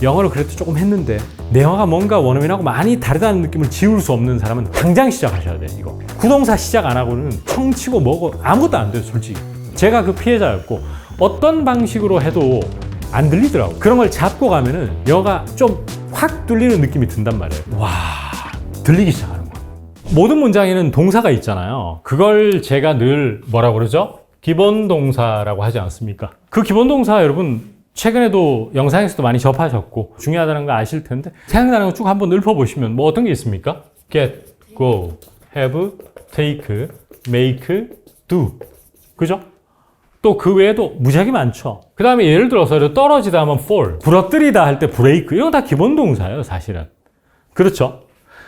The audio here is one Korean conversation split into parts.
영어를 그래도 조금 했는데 내 영어가 뭔가 원어민하고 많이 다르다는 느낌을 지울 수 없는 사람은 당장 시작하셔야 돼요. 이거 구동사 시작 안 하고는 청치고 뭐고 아무것도 안 돼요. 솔직히 제가 그 피해자였고 어떤 방식으로 해도 안 들리더라고. 그런 걸 잡고 가면은 영어가 좀 확 뚫리는 느낌이 든단 말이에요. 와, 들리기 시작하는 거야. 모든 문장에는 동사가 있잖아요. 그걸 제가 늘 뭐라고 그러죠? 기본 동사라고 하지 않습니까? 그 기본 동사 여러분 최근에도 영상에서도 많이 접하셨고 중요하다는 거 아실 텐데 생각나는 거 쭉 한번 읊어보시면 뭐 어떤 게 있습니까? get, go, have, take, make, do. 그죠? 또 그 외에도 무지하게 많죠. 그 다음에 예를 들어서 떨어지다 하면 fall, 부러뜨리다 할 때 break, 이건 다 기본 동사예요, 사실은. 그렇죠?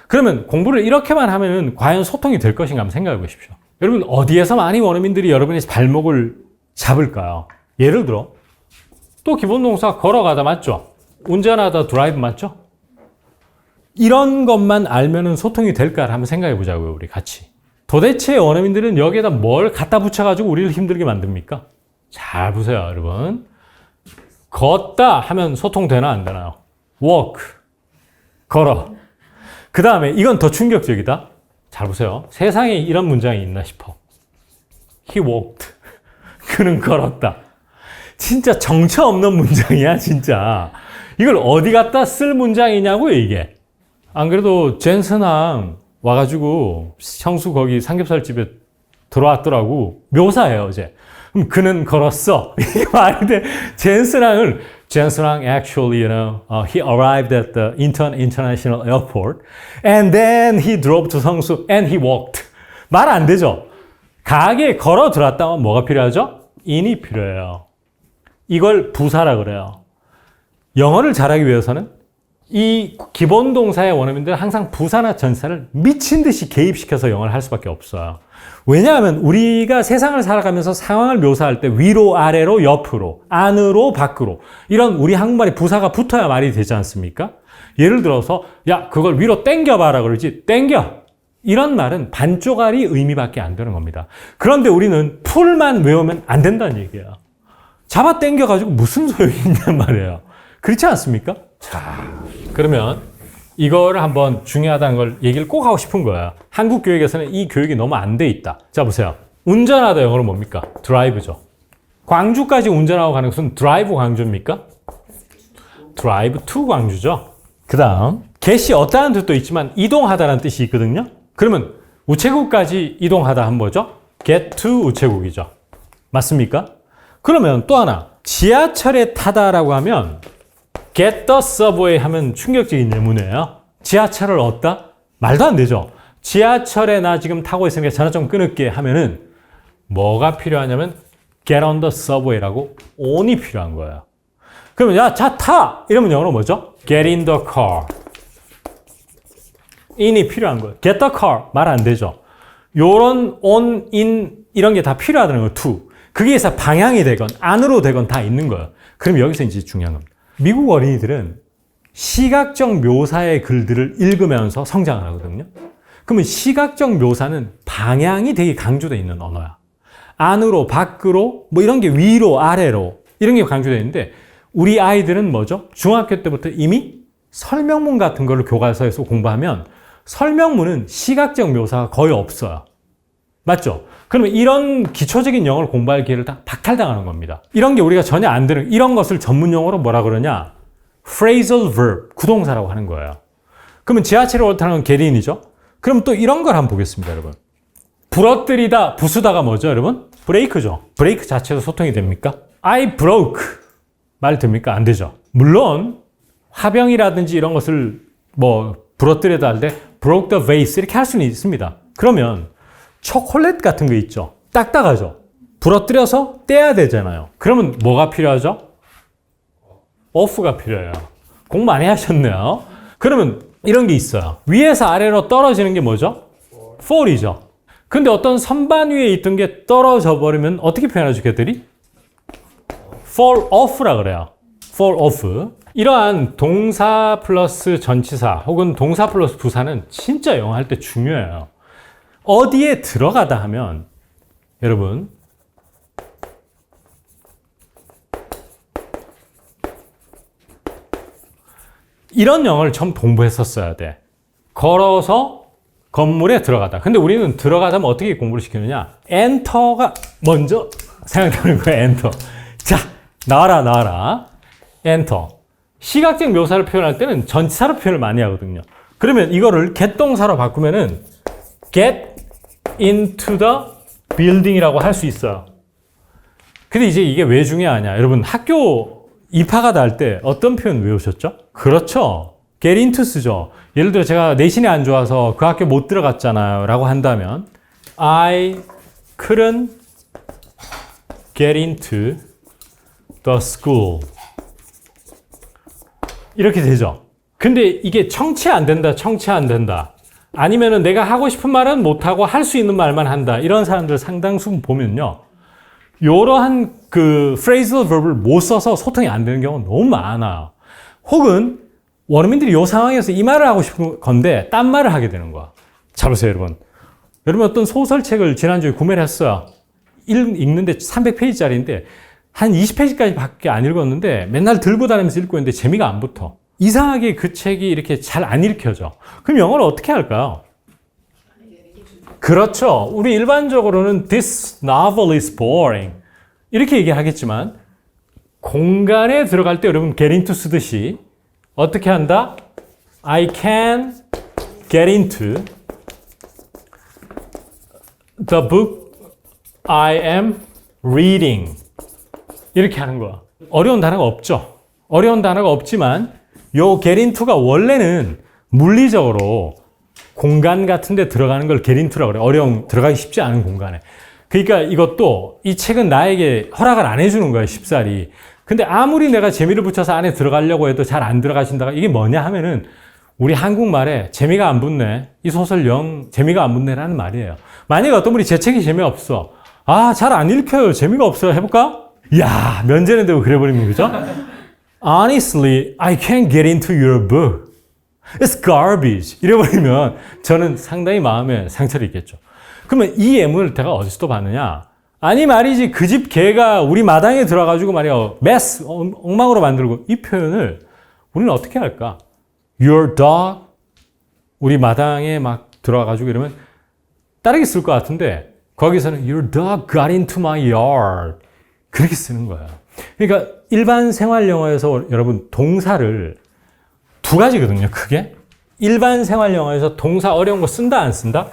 그러면 공부를 이렇게만 하면은 과연 소통이 될 것인가 한번 생각해 보십시오. 여러분, 어디에서 많이 원어민들이 여러분의 발목을 잡을까요? 예를 들어, 또 기본 동사 걸어가다 맞죠? 운전하다 드라이브 맞죠? 이런 것만 알면은 소통이 될까 한번 생각해 보자고요, 우리 같이. 도대체 원어민들은 여기에다 뭘 갖다 붙여가지고 우리를 힘들게 만듭니까? 잘 보세요, 여러분. 걷다 하면 소통되나 안 되나요? walk, 걸어. 그 다음에 이건 더 충격적이다. 잘 보세요. 세상에 이런 문장이 있나 싶어. He walked. 그는 걸었다. 진짜 정처 없는 문장이야, 진짜. 이걸 어디 갖다 쓸 문장이냐고요, 이게. 안 그래도 젠슨항 와가지고 형수 거기 삼겹살집에 들어왔더라고. 묘사해요, 어제. 그럼 그는 걸었어. 이게 말이 돼. 젠슨항 actually, he arrived at the Incheon International Airport and then he drove to 성수 and he walked. 말 안 되죠? 가게에 걸어 들어왔다면 뭐가 필요하죠? in이 필요해요. 이걸 부사라 그래요. 영어를 잘하기 위해서는 이 기본 동사의 원어민들은 항상 부사나 전사를 미친 듯이 개입시켜서 영어를 할 수밖에 없어요. 왜냐하면 우리가 세상을 살아가면서 상황을 묘사할 때 위로, 아래로, 옆으로, 안으로, 밖으로 이런 우리 한국말이 부사가 붙어야 말이 되지 않습니까? 예를 들어서 야, 그걸 위로 당겨봐라 그러지. 당겨. 이런 말은 반쪽알이 의미밖에 안 되는 겁니다. 그런데 우리는 풀만 외우면 안 된다는 얘기예요. 잡아 당겨가지고 무슨 소용이 있냔 말이에요. 그렇지 않습니까? 자, 그러면 이거를 한번 중요하다는 걸 얘기를 꼭 하고 싶은 거예요. 한국 교육에서는 이 교육이 너무 안 돼 있다. 자, 보세요. 운전하다 영어로 뭡니까? 드라이브죠. 광주까지 운전하고 가는 것은 드라이브 광주입니까? 드라이브 투 광주죠. 그 다음 get이 어떠한 뜻도 있지만 이동하다라는 뜻이 있거든요. 그러면 우체국까지 이동하다 한 뭐죠? get to 우체국이죠. 맞습니까? 그러면 또 하나 지하철에 타다라고 하면 get the subway 하면 충격적인 예문이에요. 지하철을 얻다? 말도 안 되죠. 지하철에 나 지금 타고 있으니까 전화 좀 끊을게 하면은 뭐가 필요하냐면 get on the subway라고 on이 필요한 거예요. 그러면 야, 자 타! 이러면 영어로 뭐죠? get in the car. in이 필요한 거예요. get the car 말 안 되죠. 요런 on, in 이런 게 다 필요하다는 거예요. to. 그게 해서 방향이 되건 안으로 되건 다 있는 거예요. 그럼 여기서 이제 중요한 겁니다. 미국 어린이들은 시각적 묘사의 글들을 읽으면서 성장을 하거든요. 그러면 시각적 묘사는 방향이 되게 강조되어 있는 언어야. 안으로, 밖으로, 뭐 이런 게 위로, 아래로 이런 게 강조되어 있는데 우리 아이들은 뭐죠? 중학교 때부터 이미 설명문 같은 거를 교과서에서 공부하면 설명문은 시각적 묘사가 거의 없어요. 맞죠? 그러면 이런 기초적인 영어를 공부할 기회를 다 박탈당하는 겁니다. 이런 게 우리가 전혀 안 되는, 이런 것을 전문 용어로 뭐라 그러냐? phrasal verb, 구동사라고 하는 거예요. 그러면 지하철을 올타는 건 get in이죠? 그럼 또 이런 걸 한번 보겠습니다, 여러분. 부러뜨리다, 부수다가 뭐죠, 여러분? break죠. break 자체도 소통이 됩니까? I broke. 말 됩니까? 안 되죠. 물론 화병이라든지 이런 것을 뭐 부러뜨리다 할 때 broke the vase 이렇게 할 수는 있습니다. 그러면 초콜릿 같은 거 있죠. 딱딱하죠. 부러뜨려서 떼야 되잖아요. 그러면 뭐가 필요하죠? off가 필요해요. 공부 많이 하셨네요. 그러면 이런 게 있어요. 위에서 아래로 떨어지는 게 뭐죠? fall이죠. 근데 어떤 선반 위에 있던 게 떨어져 버리면 어떻게 표현하죠, 걔들이? fall off라 그래요. fall off. 이러한 동사 플러스 전치사 혹은 동사 플러스 부사는 진짜 영어 할 때 중요해요. 어디에 들어가다 하면 여러분 이런 영어를 처음 공부했었어야 돼. 걸어서 건물에 들어가다. 근데 우리는 들어가자면 어떻게 공부를 시키느냐? 엔터가 먼저 생각나는 거야, 엔터. 자, 나와라. 엔터. 시각적 묘사를 표현할 때는 전치사로 표현을 많이 하거든요. 그러면 이거를 get 동사로 바꾸면은 get into the building이라고 할 수 있어요. 근데 이제 이게 왜 중요하냐? 여러분 학교 입학하다 할 때 어떤 표현 외우셨죠? 그렇죠. get into 쓰죠. 예를 들어 제가 내신이 안 좋아서 그 학교 못 들어갔잖아요 라고 한다면 I couldn't get into the school 이렇게 되죠. 근데 이게 청취 안 된다. 아니면은 내가 하고 싶은 말은 못하고 할 수 있는 말만 한다. 이런 사람들 상당수 보면요. 이러한 그 phrasal verb을 못 써서 소통이 안 되는 경우가 너무 많아요. 혹은 원어민들이 이 상황에서 이 말을 하고 싶은 건데 딴 말을 하게 되는 거야. 자 보세요, 여러분. 여러분 어떤 소설책을 지난주에 구매를 했어요. 읽는데 300페이지짜리인데 한 20페이지까지 밖에 안 읽었는데 맨날 들고 다니면서 읽고 있는데 재미가 안 붙어. 이상하게 그 책이 이렇게 잘 안 읽혀져. 그럼 영어를 어떻게 할까요? 그렇죠. 우리 일반적으로는 This novel is boring. 이렇게 얘기하겠지만 공간에 들어갈 때 여러분 get into 쓰듯이 어떻게 한다? I can get into the book I am reading. 이렇게 하는 거야. 어려운 단어가 없죠. 어려운 단어가 없지만 요 get into가 원래는 물리적으로 공간 같은 데 들어가는 걸 get into라고 그래. 들어가기 쉽지 않은 공간에. 그러니까 이것도 이 책은 나에게 허락을 안 해주는 거예요, 쉽사리. 근데 아무리 내가 재미를 붙여서 안에 들어가려고 해도 잘 안 들어가신다가 이게 뭐냐 하면은 우리 한국말에 재미가 안 붙네. 이 소설 영 재미가 안 붙네라는 말이에요. 만약에 어떤 분이 제 책이 재미없어. 아, 잘 안 읽혀요. 재미가 없어요. 해볼까? 야, 면제는 되고 그래버리면 그죠? Honestly, I can't get into your book. It's garbage. 이래버리면 저는 상당히 마음에 상처를 입겠죠. 그러면 이 예문을 제가 어디서 또 봤느냐? 아니 말이지 그 집 개가 우리 마당에 들어가지고 말이야 메스 엉망으로 만들고 이 표현을 우리는 어떻게 할까? Your dog 우리 마당에 막 들어가가지고 이러면 다르게 쓸 것 같은데 거기서는 Your dog got into my yard 그렇게 쓰는 거야. 그러니까 일반 생활 영어에서 여러분 동사를 두 가지거든요. 크게 일반 생활 영어에서 동사 어려운 거 쓴다 안 쓴다?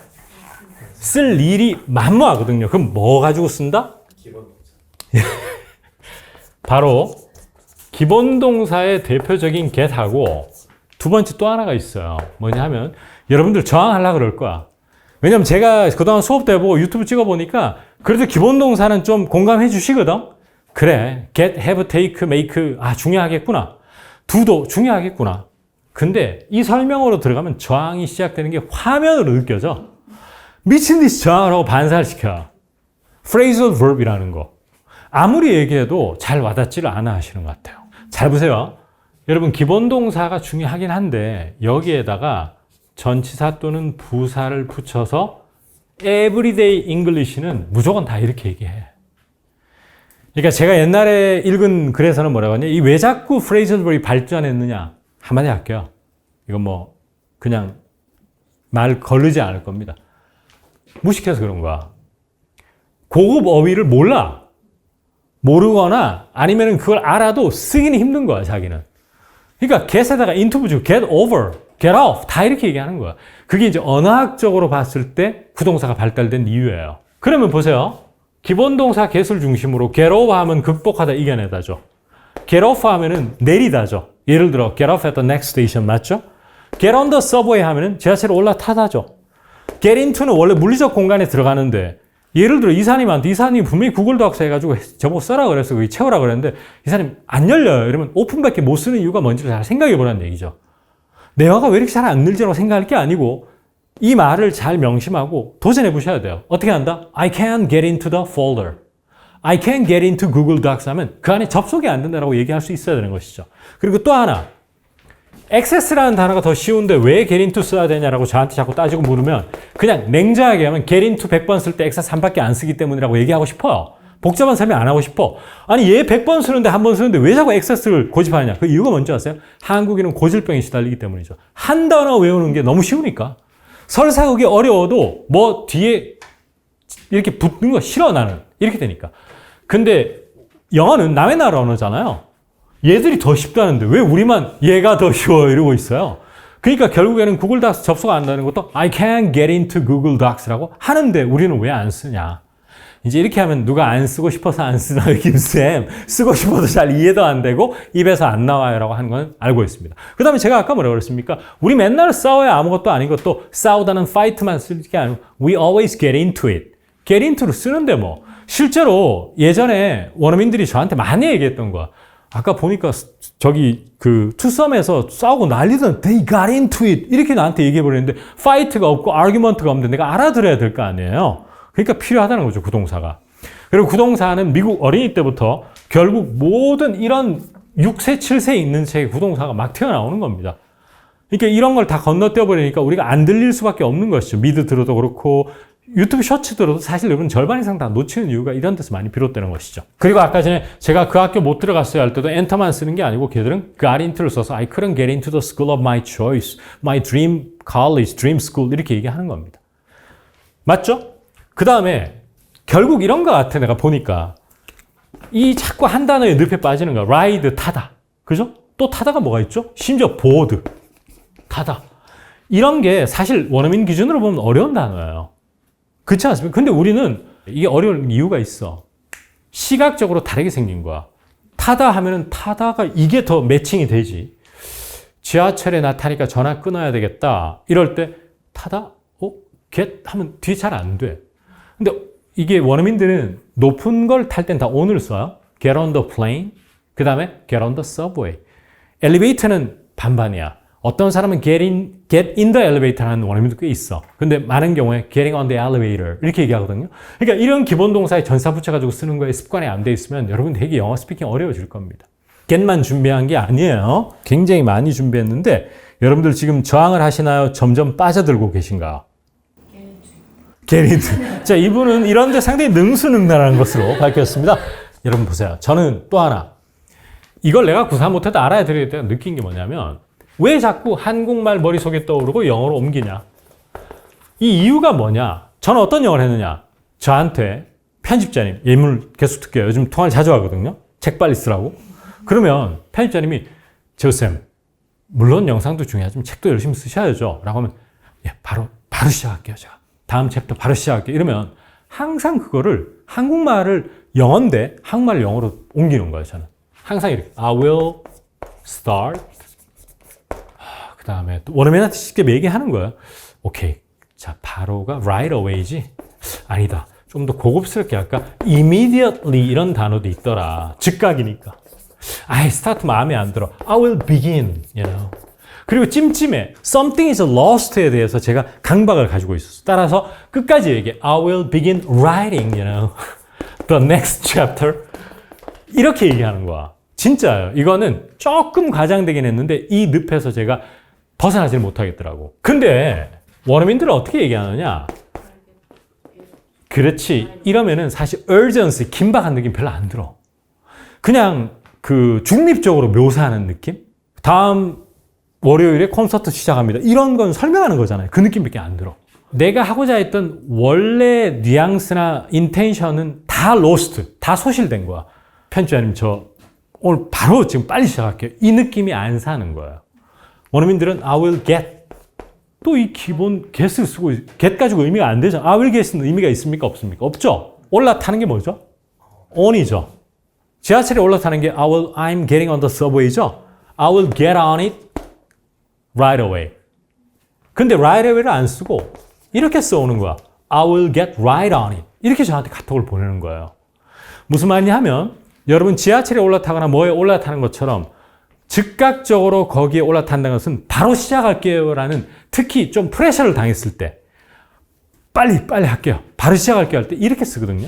쓸 일이 만무하거든요. 그럼 뭐 가지고 쓴다? 기본 동사. 바로 기본 동사의 대표적인 get하고 두 번째 또 하나가 있어요. 뭐냐 하면 여러분들 저항하려고 그럴 거야. 왜냐면 제가 그동안 수업 때 보고 유튜브 찍어보니까 그래도 기본 동사는 좀 공감해 주시거든? 그래. get, have, take, make. 아, 중요하겠구나. do도 중요하겠구나. 근데 이 설명으로 들어가면 저항이 시작되는 게 화면으로 느껴져. 미친 듯이 저항을 하고 반사를 시켜. phrasal verb이라는 거. 아무리 얘기해도 잘 와닿지를 않아 하시는 것 같아요. 잘 보세요. 여러분 기본 동사가 중요하긴 한데 여기에다가 전치사 또는 부사를 붙여서 everyday English는 무조건 다 이렇게 얘기해. 그러니까 제가 옛날에 읽은 글에서는 뭐라고 하냐. 이 왜 자꾸 phrasal verb이 발전했느냐. 한마디 할게요. 이건 뭐 그냥 말 거르지 않을 겁니다. 무식해서 그런 거야. 고급 어휘를 몰라. 모르거나 아니면 그걸 알아도 쓰기는 힘든 거야, 자기는. 그러니까 get에다가 into 붙이고 get over, get off 다 이렇게 얘기하는 거야. 그게 이제 언어학적으로 봤을 때 구동사가 발달된 이유예요. 그러면 보세요. 기본 동사 get을 중심으로 get over 하면 극복하다, 이겨내다죠. get off 하면은 내리다죠. 예를 들어 get off at the next station 맞죠? get on the subway 하면은 지하철에 올라타다죠. get into는 원래 물리적 공간에 들어가는데 예를 들어 이사님한테 이사님 분명히 구글 도학서 해가지고 저보고 써라 그래서 거기 채우라 그랬는데 이사님 안 열려요. 이러면 오픈밖에 못 쓰는 이유가 뭔지를 잘 생각해 보라는 얘기죠. 내 화가 왜 이렇게 잘 안 늘지라고 생각할 게 아니고 이 말을 잘 명심하고 도전해 보셔야 돼요. 어떻게 한다? I can get into the folder. I can get into Google Docs 하면 그 안에 접속이 안 된다고 얘기할 수 있어야 되는 것이죠. 그리고 또 하나. access라는 단어가 더 쉬운데 왜 get into 써야 되냐라고 저한테 자꾸 따지고 물으면 그냥 냉정하게 하면 get into 100번 쓸 때 access 3밖에 안 쓰기 때문이라고 얘기하고 싶어요. 복잡한 설명 안 하고 싶어. 아니 얘 100번 쓰는데 한 번 쓰는데 왜 자꾸 액세스를 고집하느냐. 그 이유가 뭔지 아세요? 한국인은 고질병에 시달리기 때문이죠. 한 단어 외우는 게 너무 쉬우니까. 설사 그게 어려워도 뭐 뒤에 이렇게 붙는 거 싫어 나는. 이렇게 되니까. 근데 영어는 남의 나라 언어잖아요. 얘들이 더 쉽다는데 왜 우리만 얘가 더 쉬워 이러고 있어요. 그러니까 결국에는 구글 닥스 접속 안 한다는 것도 I can't get into Google Docs라고 하는데 우리는 왜 안 쓰냐. 이제 이렇게 하면 누가 안 쓰고 싶어서 안 쓰나 김쌤 쓰고 싶어도 잘 이해도 안 되고 입에서 안 나와요 라고 하는 건 알고 있습니다. 그 다음에 제가 아까 뭐라고 그랬습니까? 우리 맨날 싸워야 아무것도 아닌 것도 싸우다는 fight만 쓸 게 아니고 we always get into it. get into를 쓰는데 뭐 실제로 예전에 원어민들이 저한테 많이 얘기했던 거야. 아까 보니까 저기 그 투썸에서 싸우고 난리던 they got into it 이렇게 나한테 얘기해버리는데 fight가 없고 argument가 없는데 내가 알아들어야 될 거 아니에요. 그러니까 필요하다는 거죠, 구동사가. 그리고 구동사는 미국 어린이 때부터 결국 모든 이런 6세, 7세에 있는 책의 구동사가 막 튀어나오는 겁니다. 그러니까 이런 걸 다 건너뛰어버리니까 우리가 안 들릴 수밖에 없는 것이죠. 미드 들어도 그렇고 유튜브 쇼츠 들어도 사실 여러분 절반 이상 다 놓치는 이유가 이런 데서 많이 비롯되는 것이죠. 그리고 아까 전에 제가 그 학교 못 들어갔어요 할 때도 엔터만 쓰는 게 아니고 걔들은 got into를 써서 I couldn't get into the school of my choice, my dream college, dream school 이렇게 얘기하는 겁니다. 맞죠? 그 다음에 결국 이런 것 같아 내가 보니까 이 자꾸 한 단어의 늪에 빠지는 거야. ride, 타다. 그죠? 또 타다가 뭐가 있죠? 심지어 board, 타다. 이런 게 사실 원어민 기준으로 보면 어려운 단어예요. 그렇지 않습니까? 근데 우리는 이게 어려운 이유가 있어. 시각적으로 다르게 생긴 거야. 타다 하면은 타다가 이게 더 매칭이 되지. 지하철에 나 타니까 전화 끊어야 되겠다. 이럴 때 타다? get 하면 뒤에 잘 안 돼. 근데 이게 원어민들은 높은 걸 탈 땐 다 on을 써요. get on the plane. 그 다음에 get on the subway. 엘리베이터는 반반이야. 어떤 사람은 get in the elevator 하는 원어민도 꽤 있어. 근데 많은 경우에 getting on the elevator 이렇게 얘기하거든요. 그러니까 이런 기본 동사에 전사 붙여가지고 쓰는 거에 습관이 안 돼 있으면 여러분 되게 영어 스피킹 어려워질 겁니다. get만 준비한 게 아니에요. 굉장히 많이 준비했는데 여러분들 지금 저항을 하시나요? 점점 빠져들고 계신가요? get into. 자, 이분은 이런데 상당히 능수능란한 것으로 밝혔습니다. 여러분 보세요. 저는 또 하나 이걸 내가 구사 못해도 알아야 되겠다 느낀 게 뭐냐면 왜 자꾸 한국말 머릿속에 떠오르고 영어로 옮기냐? 이 이유가 뭐냐? 저는 어떤 영어를 했느냐? 저한테 편집자님, 예물 계속 듣게요. 요즘 통화를 자주 하거든요. 책 빨리 쓰라고. 그러면 편집자님이 저쌤, 물론 영상도 중요하지만 책도 열심히 쓰셔야죠. 라고 하면 예, 바로 시작할게요. 제가. 다음 챕터 바로 시작할게요. 이러면 항상 그거를 한국말을 영어인데 한국말을 영어로 옮기는 거예요. 저는. 항상 이렇게 I will start 그 다음에 또 원어민한테 쉽게 얘기하는 거예요. 오케이. 자, 바로가 right away지? 아니다. 좀 더 고급스럽게 할까? immediately 이런 단어도 있더라. 즉각이니까. 아이, 스타트 마음에 안 들어. I will begin, you know. 그리고 찜찜해. Something is lost에 대해서 제가 강박을 가지고 있었어. 따라서 끝까지 얘기해. I will begin writing, you know. The next chapter. 이렇게 얘기하는 거야. 진짜요. 이거는 조금 과장되긴 했는데 이 늪에서 제가 벗어나질 못하겠더라고. 근데 원어민들은 어떻게 얘기하느냐? 그렇지. 이러면은 사실 urgency, 긴박한 느낌 별로 안 들어. 그냥 그 중립적으로 묘사하는 느낌? 다음 월요일에 콘서트 시작합니다. 이런 건 설명하는 거잖아요. 그 느낌밖에 안 들어. 내가 하고자 했던 원래 뉘앙스나 인텐션은 다 lost, 다 소실된 거야. 편집자님, 저 오늘 바로 지금 빨리 시작할게요. 이 느낌이 안 사는 거예요. 원어민들은 I will get. 또 이 기본 get을 쓰고 get 가지고 의미가 안 되죠. I will get은 의미가 있습니까? 없습니까? 없죠. 올라타는 게 뭐죠? on이죠. 지하철에 올라타는 게 I'm getting on the subway죠. I will get on it right away. 근데 right away를 안 쓰고 이렇게 써오는 거야. I will get right on it. 이렇게 저한테 카톡을 보내는 거예요. 무슨 말이냐 하면 여러분 지하철에 올라타거나 뭐에 올라타는 것처럼 즉각적으로 거기에 올라탄다는 것은 바로 시작할게요 라는 특히 좀 프레셔를 당했을 때 빨리 할게요. 바로 시작할게요 할 때 이렇게 쓰거든요.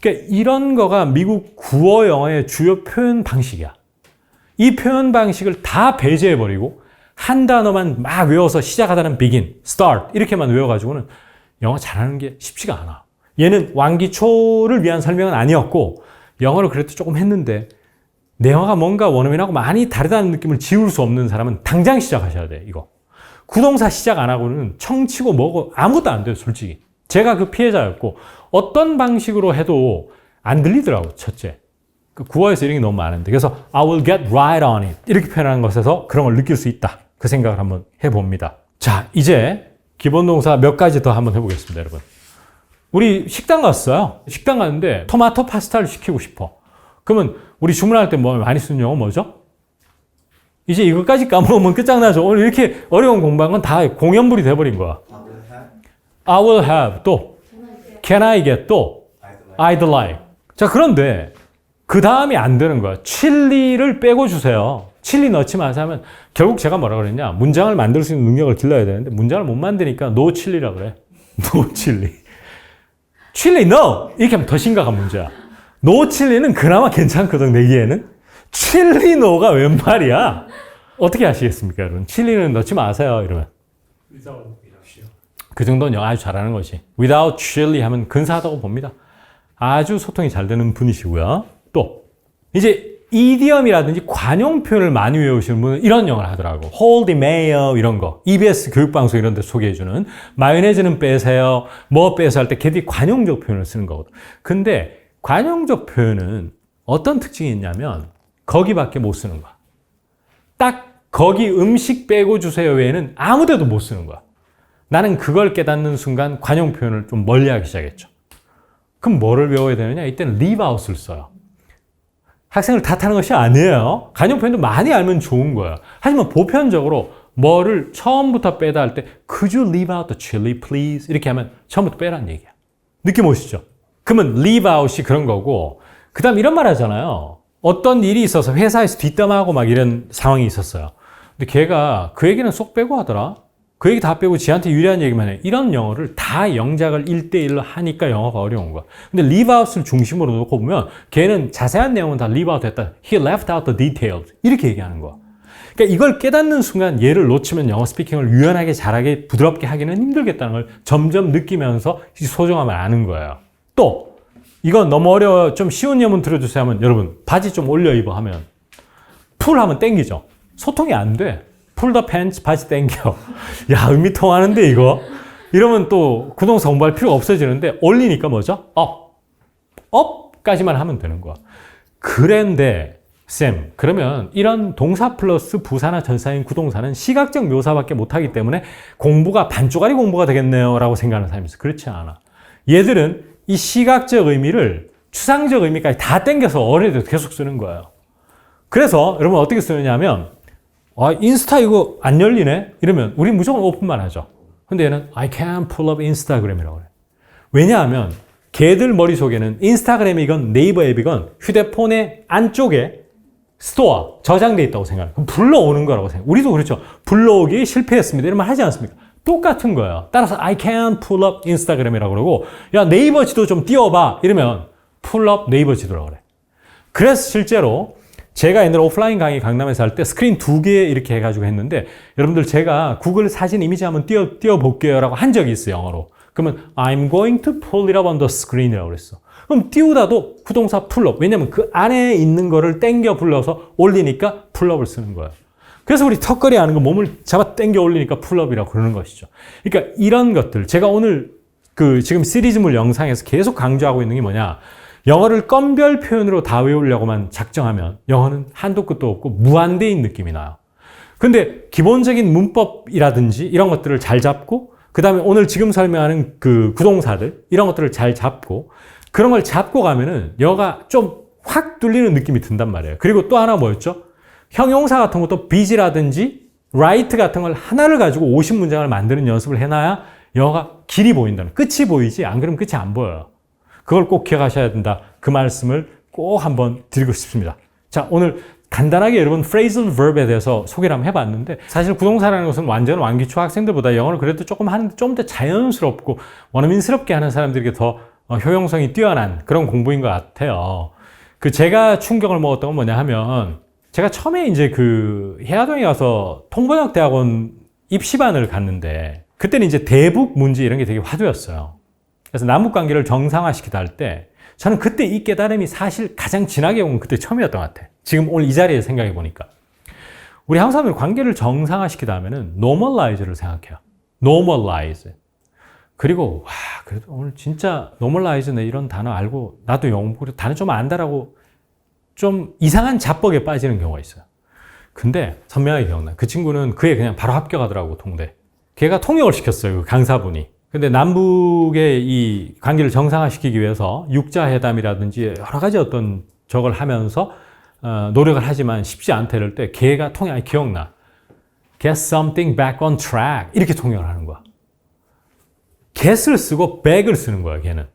그러니까 이런 거가 미국 구어 영어의 주요 표현 방식이야. 이 표현 방식을 다 배제해버리고 한 단어만 막 외워서 시작하다는 begin, start 이렇게만 외워가지고는 영어 잘하는 게 쉽지가 않아. 얘는 왕기초를 위한 설명은 아니었고 영어를 그래도 조금 했는데 내화가 뭔가 원어민하고 많이 다르다는 느낌을 지울 수 없는 사람은 당장 시작하셔야 돼. 이거 구동사 시작 안 하고는 청치고 뭐고 아무것도 안 돼요. 솔직히 제가 그 피해자였고 어떤 방식으로 해도 안 들리더라고. 첫째, 그 구어에서 이런 게 너무 많은데 그래서 I will get right on it 이렇게 표현하는 것에서 그런 걸 느낄 수 있다. 그 생각을 한번 해봅니다. 자, 이제 기본 동사 몇 가지 더 한번 해보겠습니다. 여러분, 우리 식당 갔어요. 식당 갔는데 토마토 파스타를 시키고 싶어. 그러면 우리 주문할 때 뭐 많이 쓰는 용어 뭐죠? 이제 이것까지 까먹으면 끝장나죠. 오늘 이렇게 어려운 공부한 건 다 공연불이 돼버린 거야. I will have 또 Can I get 또 I'd like. 자, 그런데 그 다음이 안 되는 거야. 칠리를 빼고 주세요. 칠리 넣지 마세요 하면 결국 제가 뭐라 그랬냐, 문장을 만들 수 있는 능력을 길러야 되는데 문장을 못 만드니까 no 칠리라 그래. no 칠리. 칠리 no! 이렇게 하면 더 심각한 문제야. no 칠리는 그나마 괜찮거든, 내기에는. 칠리 no가 웬 말이야? 어떻게 하시겠습니까, 여러분? 칠리는 넣지 마세요, 이러면. 그 정도는 아주 잘하는 거지. without chili 하면 근사하다고 봅니다. 아주 소통이 잘 되는 분이시고요. 또 이제 이디엄이라든지 관용 표현을 많이 외우시는 분은 이런 영어를 하더라고. hold mayo 이런 거. EBS 교육방송 이런 데 소개해주는 마요네즈는 빼세요. 뭐 빼서 할 때 걔들이 관용적 표현을 쓰는 거거든. 근데 관용적 표현은 어떤 특징이 있냐면 거기밖에 못 쓰는 거야. 딱 거기 음식 빼고 주세요 외에는 아무 데도 못 쓰는 거야. 나는 그걸 깨닫는 순간 관용 표현을 좀 멀리하기 시작했죠. 그럼 뭐를 배워야 되느냐? 이때는 leave out을 써요. 학생을 탓하는 것이 아니에요. 관용 표현도 많이 알면 좋은 거예요. 하지만 보편적으로 뭐를 처음부터 빼다 할 때 Could you leave out the chili please? 이렇게 하면 처음부터 빼라는 얘기야. 느낌 오시죠? 그러면 leave out이 그런 거고, 그 다음 이런 말 하잖아요. 어떤 일이 있어서 회사에서 뒷담화하고 막 이런 상황이 있었어요. 근데 걔가 그 얘기는 쏙 빼고 하더라. 그 얘기 다 빼고 지한테 유리한 얘기만 해. 이런 영어를 다 영작을 1대1로 하니까 영어가 어려운 거야. 근데 leave out을 중심으로 놓고 보면 걔는 자세한 내용은 다 leave out 했다. He left out the details. 이렇게 얘기하는 거야. 그러니까 이걸 깨닫는 순간 얘를 놓치면 영어 스피킹을 유연하게 잘하게 부드럽게 하기는 힘들겠다는 걸 점점 느끼면서 소중함을 아는 거예요. 또 이건 너무 어려워요. 좀 쉬운 예문 들어주세요 하면 여러분 바지 좀 올려 입어 하면 풀 하면 땡기죠. 소통이 안 돼. pull the pants, 바지 땡겨. 야, 의미 통하는데 이거? 이러면 또 구동사 공부할 필요가 없어지는데 올리니까 뭐죠? up. up까지만 하면 되는 거야. 그런데 쌤, 그러면 이런 동사 플러스 부사나 전사인 구동사는 시각적 묘사밖에 못하기 때문에 공부가 반쪽짜리 공부가 되겠네요 라고 생각하는 사람이 있어요. 그렇지 않아. 얘들은 이 시각적 의미를 추상적 의미까지 다 땡겨서 어려도 계속 쓰는 거예요. 그래서 여러분 어떻게 쓰느냐 하면 인스타 이거 안 열리네? 이러면 우리 무조건 오픈만 하죠. 근데 얘는 I can pull up Instagram이라고 그래. 왜냐하면 걔들 머릿속에는 인스타그램이건 네이버 앱이건 휴대폰의 안쪽에 스토어, 저장돼 있다고 생각해요. 그럼 불러오는 거라고 생각해요. 우리도 그렇죠. 불러오기 실패했습니다. 이런 말 하지 않습니까? 똑같은 거예요. 따라서 I can pull up Instagram이라고 그러고 야 네이버 지도 좀 띄워봐. 이러면 pull up 네이버 지도라고 그래. 그래서 실제로 제가 옛날에 오프라인 강의 강남에서 할 때 스크린 2개 이렇게 해가지고 했는데 여러분들 제가 구글 사진 이미지 한번 띄워볼게요 라고 한 적이 있어요. 영어로. 그러면 I'm going to pull it up on the screen이라고 그랬어. 그럼 띄우다도 부동사 pull up. 왜냐면 그 안에 있는 거를 땡겨 불러서 올리니까 pull up을 쓰는 거예요. 그래서 우리 턱걸이 하는 거 몸을 잡아 땡겨 올리니까 pull up이라고 그러는 것이죠. 그러니까 이런 것들 제가 오늘 지금 시리즈물 영상에서 계속 강조하고 있는 게 뭐냐. 영어를 건별 표현으로 다 외우려고만 작정하면 영어는 한도 끝도 없고 무한대인 느낌이 나요. 근데 기본적인 문법이라든지 이런 것들을 잘 잡고 그 다음에 오늘 지금 설명하는 그 구동사들 이런 것들을 잘 잡고 그런 걸 잡고 가면은 영어가 좀 확 뚫리는 느낌이 든단 말이에요. 그리고 또 하나 뭐였죠? 형용사 같은 것도 be라든지 write 같은 걸 하나를 가지고 50문장을 만드는 연습을 해놔야 영어가 길이 보인다는, 끝이 보이지 안 그러면 끝이 안 보여요. 그걸 꼭 기억하셔야 된다. 그 말씀을 꼭 한번 드리고 싶습니다. 자, 오늘 간단하게 여러분 phrasal verb에 대해서 소개를 한번 해봤는데 사실 구동사라는 것은 완전 완기초 학생들보다 영어를 그래도 조금 하는데 좀 더 자연스럽고 원어민스럽게 하는 사람들에게 더 효용성이 뛰어난 그런 공부인 것 같아요. 제가 충격을 먹었던 건 뭐냐 하면 제가 처음에 이제 해화동에 가서 통번역대학원 입시반을 갔는데 그때는 이제 대북 문제 이런 게 되게 화두였어요. 그래서 남북 관계를 정상화시키다 할 때 저는 그때 이 깨달음이 사실 가장 진하게 온 건 그때 처음이었던 것 같아요. 지금 오늘 이 자리에 생각해 보니까. 우리 한국 사람들이 관계를 정상화시키다 하면은 normalize를 생각해요. normalize. 그리고 와, 그래도 오늘 진짜 normalize네 이런 단어 알고 나도 영어 단어 좀 안다라고 좀 이상한 자뻑에 빠지는 경우가 있어요. 근데 선명하게 기억나. 그 친구는 그에 그냥 바로 합격하더라고, 통대. 걔가 통역을 시켰어요, 그 강사분이. 근데 남북의 이 관계를 정상화시키기 위해서 육자회담이라든지 여러 가지 어떤 저걸 하면서 노력을 하지만 쉽지 않다 이럴 때 걔가 통역, 기억나. Get something back on track. 이렇게 통역을 하는 거야. get을 쓰고 back을 쓰는 거야, 걔는.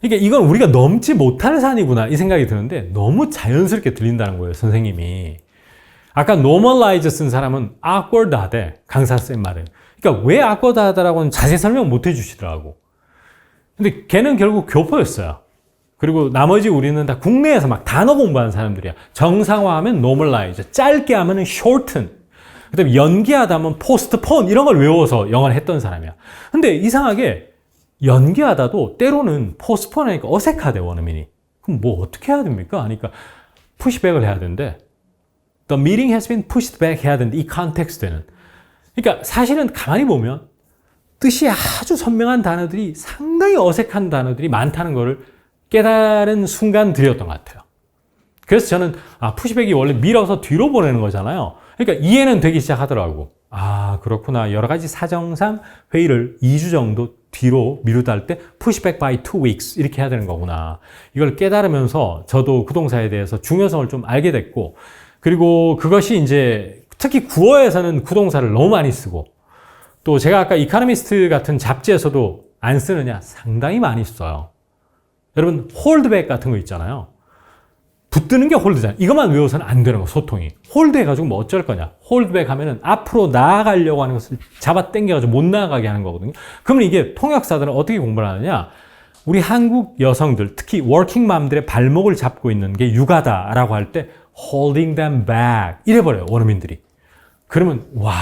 그러니까 이건 우리가 넘지 못할 산이구나 이 생각이 드는데 너무 자연스럽게 들린다는 거예요, 선생님이. 아까 normalize 쓴 사람은 awkward 하대, 강사쌤 말은. 그러니까 왜 awkward 하다라고는 자세히 설명 못 해주시더라고. 근데 걔는 결국 교포였어요. 그리고 나머지 우리는 다 국내에서 막 단어 공부하는 사람들이야. 정상화하면 normalize, 짧게 하면 shorten, 그 다음에 연기하다 하면 postpone 이런 걸 외워서 영어를 했던 사람이야. 근데 이상하게 연기하다도 때로는 postpone 하니까 어색하대, 원어민이. 그럼 뭐 어떻게 해야 됩니까? 하니까 pushback을 해야 되는데 The meeting has been pushed back 해야 되는데 이 컨텍스트에는. 그러니까 사실은 가만히 보면 뜻이 아주 선명한 단어들이 상당히 어색한 단어들이 많다는 것을 깨달은 순간들이었던 것 같아요. 그래서 저는 푸시백이 원래 밀어서 뒤로 보내는 거잖아요. 그러니까 이해는 되기 시작하더라고. 아, 그렇구나. 여러 가지 사정상 회의를 2주 정도 뒤로 미루다 할 때 pushback by 2 weeks 이렇게 해야 되는 거구나. 이걸 깨달으면서 저도 그 동사에 대해서 중요성을 좀 알게 됐고, 그리고 그것이 이제 특히 구어에서는 구동사를 너무 많이 쓰고, 또 제가 아까 이코노미스트 같은 잡지에서도 안 쓰느냐? 상당히 많이 써요. 여러분, 홀드백 같은 거 있잖아요. 붙드는 게 홀드잖아요. 이것만 외워서는 안 되는 거, 소통이. 홀드 해가지고 뭐 어쩔 거냐. 홀드백 하면은 앞으로 나아가려고 하는 것을 잡아 당겨가지고 못 나아가게 하는 거거든요. 그러면 이게 통역사들은 어떻게 공부를 하느냐. 우리 한국 여성들, 특히 워킹맘들의 발목을 잡고 있는 게 육아다라고 할 때 holding them back 이래버려요, 원어민들이. 그러면 와,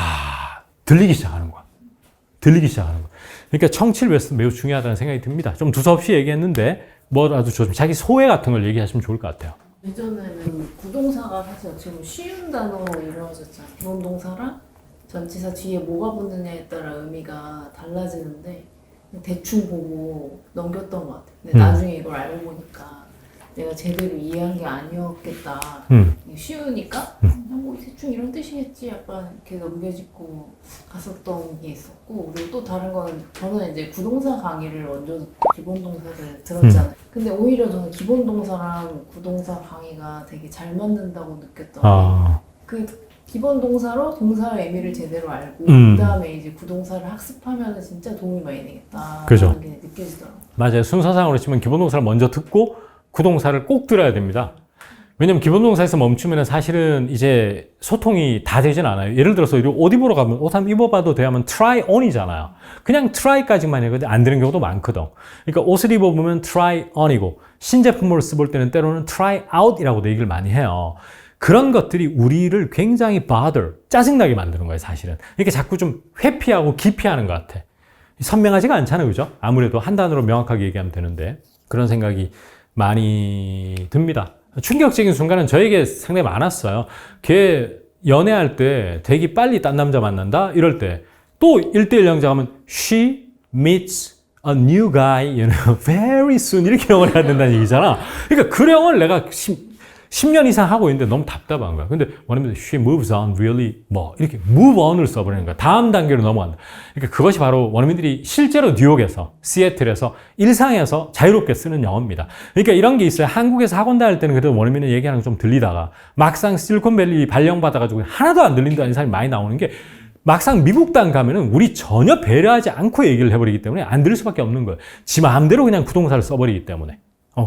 들리기 시작하는 거야. 들리기 시작하는 거야. 그러니까 청취를 위해서 매우 중요하다는 생각이 듭니다. 좀 두서없이 얘기했는데 뭐라도 좀 자기 소회 같은 걸 얘기하시면 좋을 것 같아요. 예전에는 구동사가 사실 어떻게 보면 쉬운 단어로 이루어졌잖아요. 기본 동사랑 전치사 뒤에 뭐가 붙느냐에 따라 의미가 달라지는데 대충 보고 넘겼던 것 같아요. 근데 나중에 이걸 알고 보니까 내가 제대로 이해한 게 아니었겠다. 쉬우니까 그냥 뭐 대충 이런 뜻이겠지 약간 이렇게 넘겨짚고 갔었던 게 있었고, 그리고 또 다른 거는 저는 이제 구동사 강의를 먼저 기본 동사를 들었잖아요. 근데 오히려 저는 기본 동사랑 구동사 강의가 되게 잘 맞는다고 느꼈던 게 그 기본 동사로 동사의 의미를 제대로 알고 그 다음에 이제 구동사를 학습하면 진짜 도움이 많이 되겠다. 그죠. 그런 게 느껴지더라고요. 맞아요. 순서상으로 치면 기본 동사를 먼저 듣고 구동사를 꼭 들어야 됩니다. 왜냐면 기본 동사에서 멈추면 사실은 이제 소통이 다 되진 않아요. 예를 들어서 옷 입으러 가면 옷 한번 입어봐도 돼 하면 try on이잖아요. 그냥 try까지만 해도 안 되는 경우도 많거든. 그러니까 옷을 입어보면 try on이고, 신제품을 써볼 때는 때로는 try out이라고도 얘기를 많이 해요. 그런 것들이 우리를 굉장히 bother, 짜증나게 만드는 거예요, 사실은. 이렇게 자꾸 좀 회피하고 기피하는 것 같아. 선명하지가 않잖아요, 그죠? 아무래도 한 단어로 명확하게 얘기하면 되는데, 그런 생각이 많이 듭니다. 충격적인 순간은 저에게 상당히 많았어요. 걔 연애할 때 되게 빨리 딴 남자 만난다? 이럴 때 또 1대1 영작 하면 she meets a new guy, you know, very soon 이렇게 영어를 해야 된다는 얘기잖아. 그러니까 그 영어를 내가 10년 이상 하고 있는데 너무 답답한 거야. 근데 원하면 she moves on really 뭐 이렇게 move on을 써버리는 거야. 다음 단계로 넘어간다. 그러니까 그것이 바로 원어민들이 실제로 뉴욕에서, 시애틀에서, 일상에서 자유롭게 쓰는 영어입니다. 그러니까 이런 게 있어요. 한국에서 학원 다닐 때는 그래도 원어민은 얘기하는 거 좀 들리다가 막상 실리콘밸리 발령받아가지고 하나도 안 들린다는 사람이 많이 나오는 게, 막상 미국 땅 가면은 우리 전혀 배려하지 않고 얘기를 해버리기 때문에 안 들릴 수밖에 없는 거예요. 지 마음대로 그냥 구동사를 써버리기 때문에.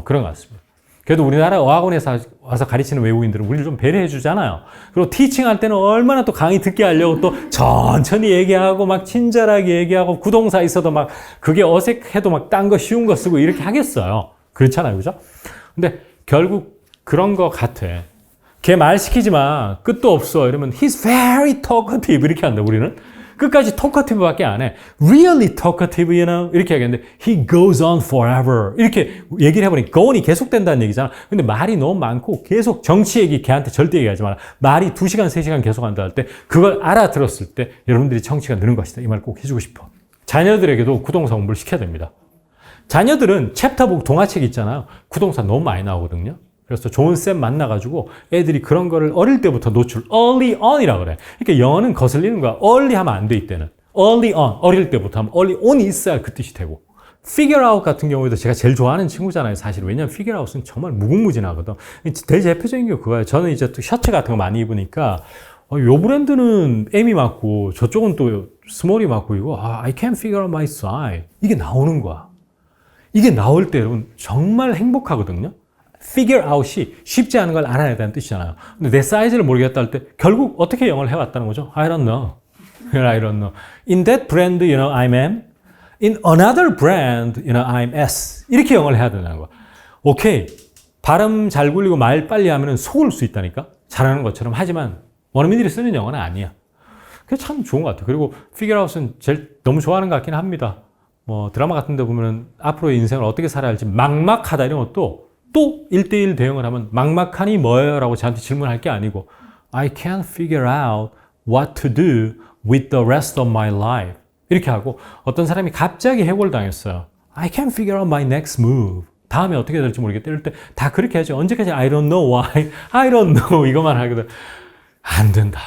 그런 것 같습니다. 그래도 우리나라 어학원에서 와서 가르치는 외국인들은 우리를 좀 배려해 주잖아요. 그리고 티칭할 때는 얼마나 또 강의 듣게 하려고 또 천천히 얘기하고 막 친절하게 얘기하고 구동사 있어도 막 그게 어색해도 막 딴 거 쉬운 거 쓰고 이렇게 하겠어요. 그렇잖아요. 그죠? 근데 결국 그런 거 같아. 걔 말 시키지 마. 끝도 없어. 이러면 he's very talkative 이렇게 한다, 우리는. 끝까지 talkative밖에 안 해. Really talkative, you know? 이렇게 하겠는데 he goes on forever. 이렇게 얘기를 해보니 goon이 계속된다는 얘기잖아. 근데 말이 너무 많고 계속 정치 얘기 걔한테 절대 얘기하지 마라. 말이 2시간, 3시간 계속한다 할 때 그걸 알아들었을 때 여러분들이 청취가 느는 것이다. 이 말 꼭 해주고 싶어. 자녀들에게도 구동사 공부를 시켜야 됩니다. 자녀들은 챕터북 동화책 있잖아요. 구동사 너무 많이 나오거든요. 그래서 좋은 쌤 만나가지고 애들이 그런 거를 어릴 때부터 노출, early on이라고 그래. 그러니까 영어는 거슬리는 거야. early 하면 안 돼, 이때는. early on, 어릴 때부터 하면 early on이 있어야 그 뜻이 되고. figure out 같은 경우에도 제가 제일 좋아하는 친구잖아요, 사실. 왜냐면 figure out은 정말 무궁무진하거든. 대대표적인 게 그거예요. 저는 이제 또 셔츠 같은 거 많이 입으니까 요 브랜드는 M이 맞고 저쪽은 또 스몰이 맞고 이거 I can't figure out my size. 이게 나오는 거야. 이게 나올 때 여러분 정말 행복하거든요. figure out이 쉽지 않은 걸 알아야 된다는 뜻이잖아요. 근데 내 사이즈를 모르겠다 할 때 결국 어떻게 영어를 해왔다는 거죠? I don't know. I don't know. In that brand, you know, I'm M. In another brand, you know, I'm S. 이렇게 영어를 해야 된다는 거야. 오케이. 발음 잘 굴리고 말 빨리 하면 속을 수 있다니까? 잘하는 것처럼. 하지만 원어민들이 쓰는 영어는 아니야. 그게 참 좋은 것 같아요. 그리고 figure out은 제일 너무 좋아하는 것 같긴 합니다. 뭐 드라마 같은 데 보면 앞으로의 인생을 어떻게 살아야 할지 막막하다 이런 것도 또 1대1 대응을 하면 막막하니 뭐예요? 라고 저한테 질문할 게 아니고 I can't figure out what to do with the rest of my life. 이렇게 하고 어떤 사람이 갑자기 해고를 당했어요. I can't figure out my next move. 다음에 어떻게 될지 모르겠다. 이럴 때 다 그렇게 하죠. 언제까지 I don't know why, I don't know 이것만 하거든. 안 된다.